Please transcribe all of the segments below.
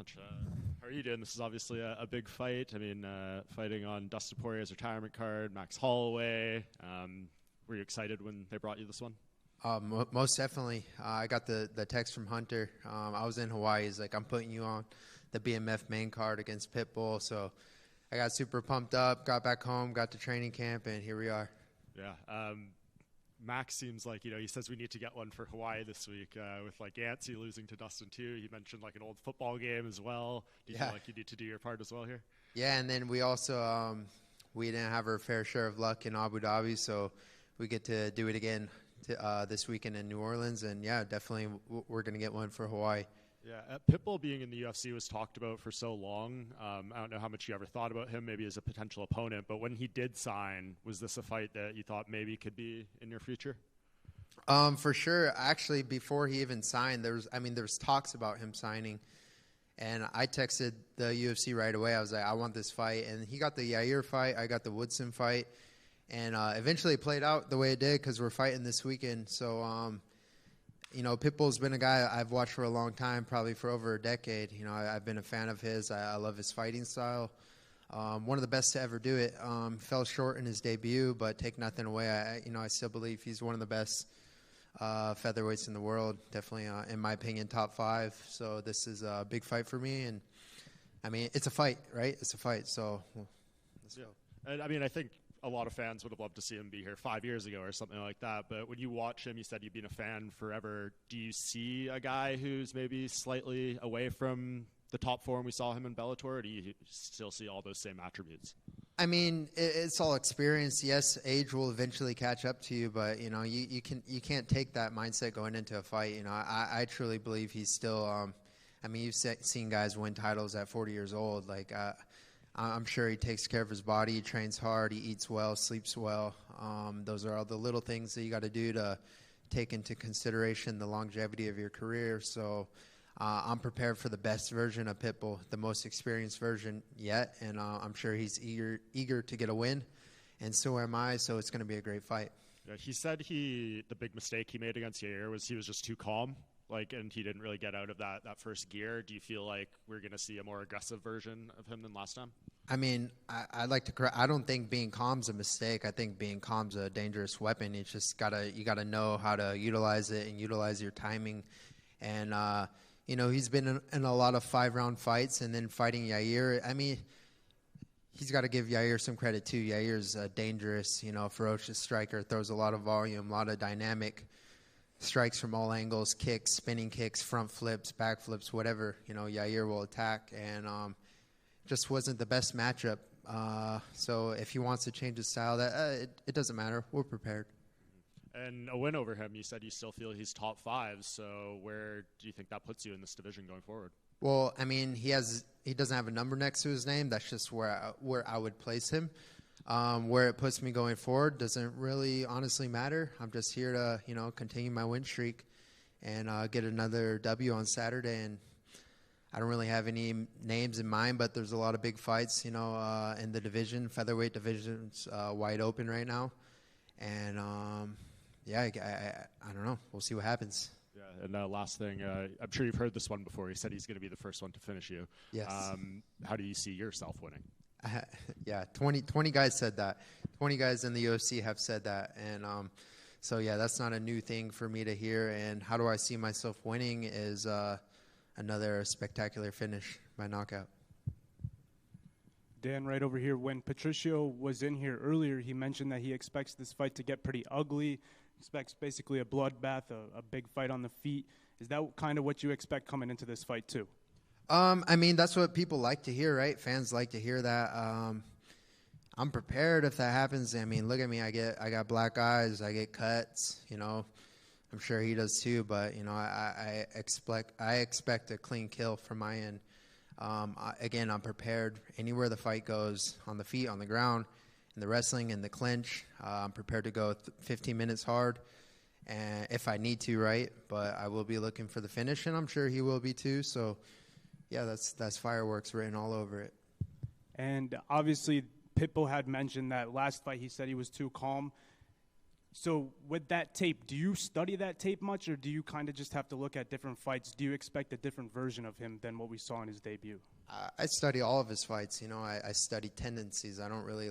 much. How are you doing? This is obviously a big fight. I mean, fighting on Dustin Poirier's retirement card, Max Holloway. Were you excited when they brought you this one? Most definitely. I got the text from Hunter. I was in Hawaii. He's like, I'm putting you on the BMF main card against Pitbull. So I got super pumped up, got back home, got to training camp, and here we are. Yeah. Max seems like, he says we need to get one for Hawaii this week with like Yancey losing to Dustin too. He mentioned like an old football game as well. Do you feel like you need to do your part as well here? Yeah, and then we also we didn't have our fair share of luck in Abu Dhabi, so we get to do it again this weekend in New Orleans. And yeah, definitely we're going to get one for Hawaii. Yeah, Pitbull being in the UFC was talked about for so long. I don't know how much you ever thought about him maybe as a potential opponent, but when he did sign, was this a fight that you thought maybe could be in your future? For sure. Actually, before he even signed, there was talks about him signing, and I texted the UFC right away. I was like, I want this fight, and he got the Yair fight. I got the Woodson fight, and eventually it played out the way it did because we're fighting this weekend. So, Pitbull's been a guy I've watched for a long time, probably for over a decade. I've been a fan of his. I love his fighting style. One of the best to ever do it. Fell short in his debut, but take nothing away. I still believe he's one of the best featherweights in the world. Definitely, in my opinion, top 5. So this is a big fight for me. And, I mean, it's a fight, right? It's a fight. So let's go. And, I mean, I think a lot of fans would have loved to see him be here 5 years ago or something like that. But when you watch him, you said you've been a fan forever. Do you see a guy who's maybe slightly away from the top form we saw him in Bellator, or do you still see all those same attributes? I mean, it's all experience. Yes, age will eventually catch up to you, but you can't take that mindset going into a fight. I truly believe he's still. You've seen guys win titles at 40 years old. Like I'm sure he takes care of his body. He trains hard. He eats well, sleeps well. Those are all the little things that you got to do to take into consideration the longevity of your career. So I'm prepared for the best version of Pitbull, the most experienced version yet, and I'm sure he's eager to get a win, and so am I. So it's going to be a great fight. Yeah, he said the big mistake he made against Yair was he was just too calm. And he didn't really get out of that first gear. Do you feel like we're going to see a more aggressive version of him than last time? I mean, I like to correct. I don't think being calm's a mistake. I think being calm's a dangerous weapon. You just you gotta know how to utilize it and utilize your timing. And he's been in a lot of 5-round fights, and then fighting Yair. I mean, he's got to give Yair some credit too. Yair's a dangerous, ferocious striker. Throws a lot of volume, a lot of dynamic. Strikes from all angles, kicks, spinning kicks, front flips, back flips, whatever. Yair will attack, and just wasn't the best matchup. So if he wants to change his style, it doesn't matter. We're prepared. And a win over him, you said you still feel he's top 5. So where do you think that puts you in this division going forward? Well, I mean, he doesn't have a number next to his name. That's just where I would place him. Where it puts me going forward doesn't really honestly matter. I'm just here to, continue my win streak and get another W on Saturday. And I don't really have any names in mind, but there's a lot of big fights, in the division. Featherweight division's wide open right now. And, I don't know. We'll see what happens. Yeah, and last thing, I'm sure you've heard this one before. He said he's going to be the first one to finish you. Yes. How do you see yourself winning? Yeah, 20 guys said that. 20 guys in the UFC have said that. And so, yeah, that's not a new thing for me to hear. And how do I see myself winning is another spectacular finish by knockout. Dan, right over here, when Patricio was in here earlier, he mentioned that he expects this fight to get pretty ugly, expects basically a bloodbath, a big fight on the feet. Is that kind of what you expect coming into this fight too? I mean, that's what people like to hear, right? Fans like to hear that. I'm prepared if that happens. I mean, look at me. I got black eyes. I get cuts. I'm sure he does too. But I expect a clean kill from my end. Again, I'm prepared. Anywhere the fight goes, on the feet, on the ground, in the wrestling, in the clinch, I'm prepared to go 15 minutes hard, and if I need to, right? But I will be looking for the finish, and I'm sure he will be too. So. Yeah, that's fireworks written all over it. And obviously, Pitbull had mentioned that last fight he said he was too calm. So with that tape, do you study that tape much, or do you kind of just have to look at different fights? Do you expect a different version of him than what we saw in his debut? I study all of his fights. I study tendencies. I don't really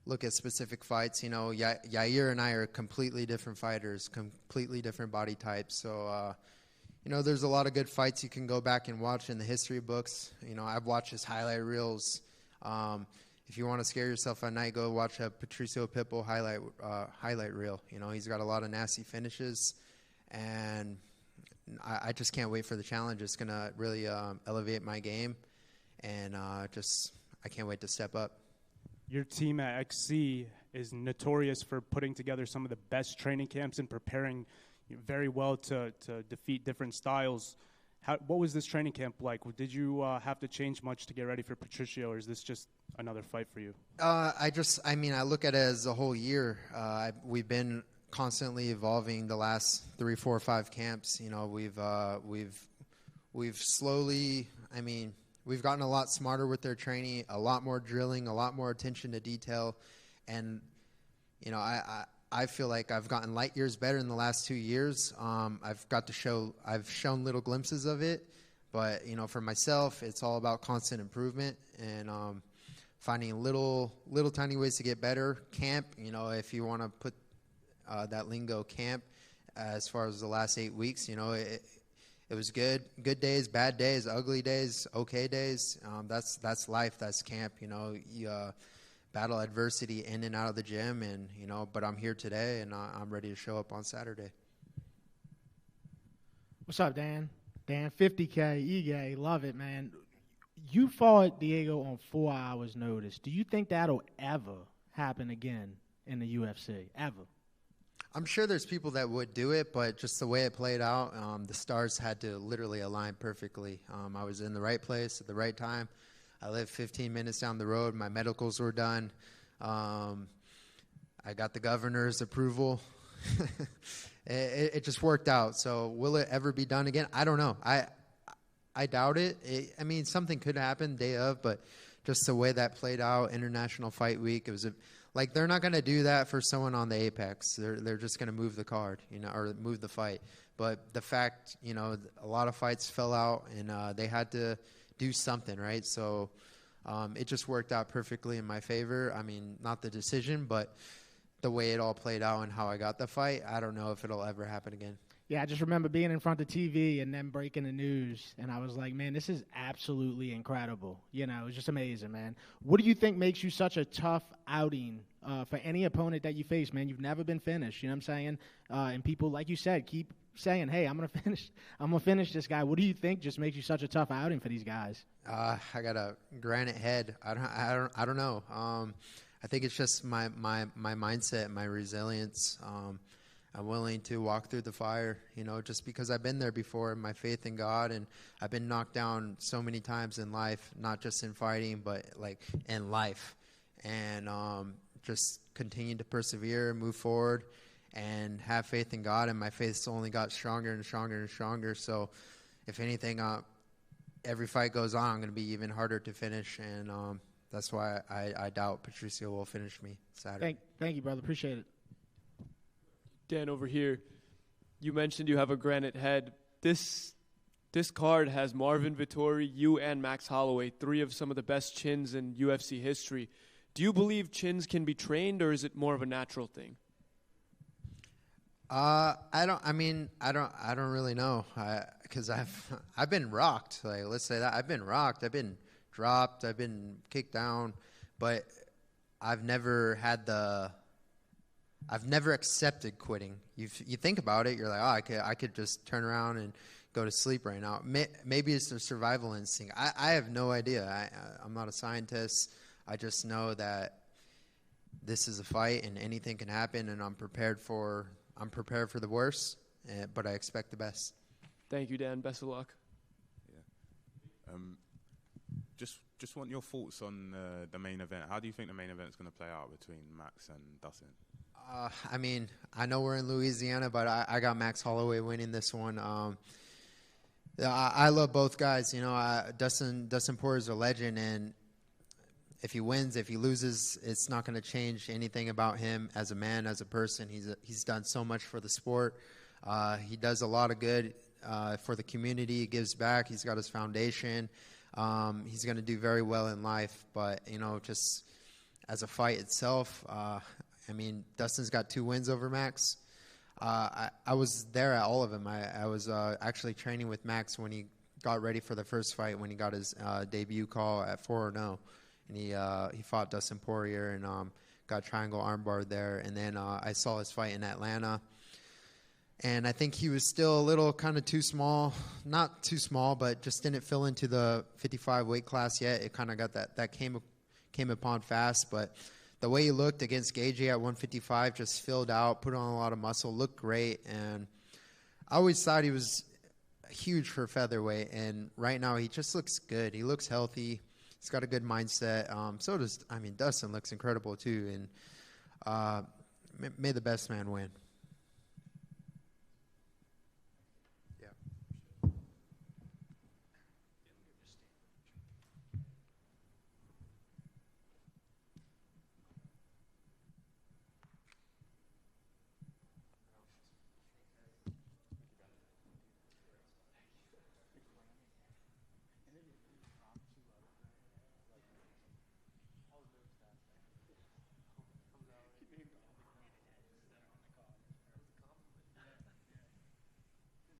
look at specific fights. Yair and I are completely different fighters, completely different body types. So, there's a lot of good fights you can go back and watch in the history books. I've watched his highlight reels. If you want to scare yourself at night, go watch a Patricio Pitbull highlight reel. He's got a lot of nasty finishes, and I just can't wait for the challenge. It's going to really elevate my game, and I can't wait to step up. Your team at XC is notorious for putting together some of the best training camps and preparing very well to defeat different styles. What was this training camp like? Did you have to change much to get ready for Patricio, or is this just another fight for you? I look at it as a whole year. We've been constantly evolving the last 3, 4, 5 camps. We've slowly, we've gotten a lot smarter with their training, a lot more drilling, a lot more attention to detail. And, I feel like I've gotten light years better in the last 2 years. I've shown little glimpses of it, but for myself, it's all about constant improvement and finding little tiny ways to get better. Camp, if you want to put that lingo, camp, as far as the last 8 weeks, it was good days, bad days, ugly days, okay days. That's life. That's camp. You battle adversity in and out of the gym, and but I'm here today, and I'm ready to show up on Saturday. What's up, Dan? Dan, 50K, Ige, love it, man. You fought Diego on 4 hours' notice. Do you think that'll ever happen again in the UFC? Ever? I'm sure there's people that would do it, but just the way it played out, the stars had to literally align perfectly. I was in the right place at the right time. I lived 15 minutes down the road. My medicals were done. I got the governor's approval. It just worked out. So will it ever be done again? I don't know. I doubt it. Something could happen day of, but just the way that played out, International Fight Week, it was they're not going to do that for someone on the Apex. They're just going to move the card, or move the fight. But the fact, a lot of fights fell out, and they had to do something, right? So it just worked out perfectly in my favor. Not the decision, but the way it all played out and how I got the fight. I don't know if it'll ever happen again. Yeah, I just remember being in front of TV and then breaking the news, and I was like, man, this is absolutely incredible. It was just amazing, man. What do you think makes you such a tough outing for any opponent that you face, man? You've never been finished, you know what I'm saying? And people, like you said, keep saying, hey, I'm gonna finish this guy. What do you think just makes you such a tough outing for these guys? I got a granite head. I don't know. I think it's just my mindset, my resilience. I'm willing to walk through the fire, just because I've been there before, and my faith in God, and I've been knocked down so many times in life, not just in fighting, but in life, and just continue to persevere, move forward, and have faith in God. And my faith's only got stronger and stronger and stronger. So if anything, every fight goes on, I'm going to be even harder to finish, and that's why I doubt Patricio will finish me Saturday. Thank you, brother. Appreciate it. Dan, over here, you mentioned you have a granite head. This card has Marvin Vettori, you, and Max Holloway, 3 of some of the best chins in UFC history. Do you believe chins can be trained, or is it more of a natural thing? I don't really know, because I've been rocked. Let's say that I've been rocked. I've been dropped. I've been kicked down, but I've never accepted quitting. You think about it, you're like, oh, I could just turn around and go to sleep right now. Maybe it's the survival instinct. I have no idea. I'm not a scientist. I just know that this is a fight and anything can happen, and I'm prepared for the worst, but I expect the best. Thank you, Dan. Best of luck. Yeah. Just want your thoughts on the main event. How do you think the main event is going to play out between Max and Dustin? I know we're in Louisiana, but I got Max Holloway winning this one. I love both guys. Dustin Poirier is a legend, and if he wins, if he loses, it's not going to change anything about him as a man, as a person. He's done so much for the sport. He does a lot of good for the community. He gives back. He's got his foundation. He's going to do very well in life. But, just as a fight itself, Dustin's got 2 wins over Max. I was there at all of them. I was actually training with Max when he got ready for the first fight, when he got his debut call at 4-0. And he fought Dustin Poirier and got triangle armbar there. And then I saw his fight in Atlanta. And I think he was still a little kind of too small. Not too small, but just didn't fill into the 55 weight class yet. It kind of got that came upon fast. But the way he looked against Gagey at 155, just filled out, put on a lot of muscle, looked great. And I always thought he was huge for featherweight. And right now he just looks good. He looks healthy. He's got a good mindset. Dustin looks incredible too. And may the best man win.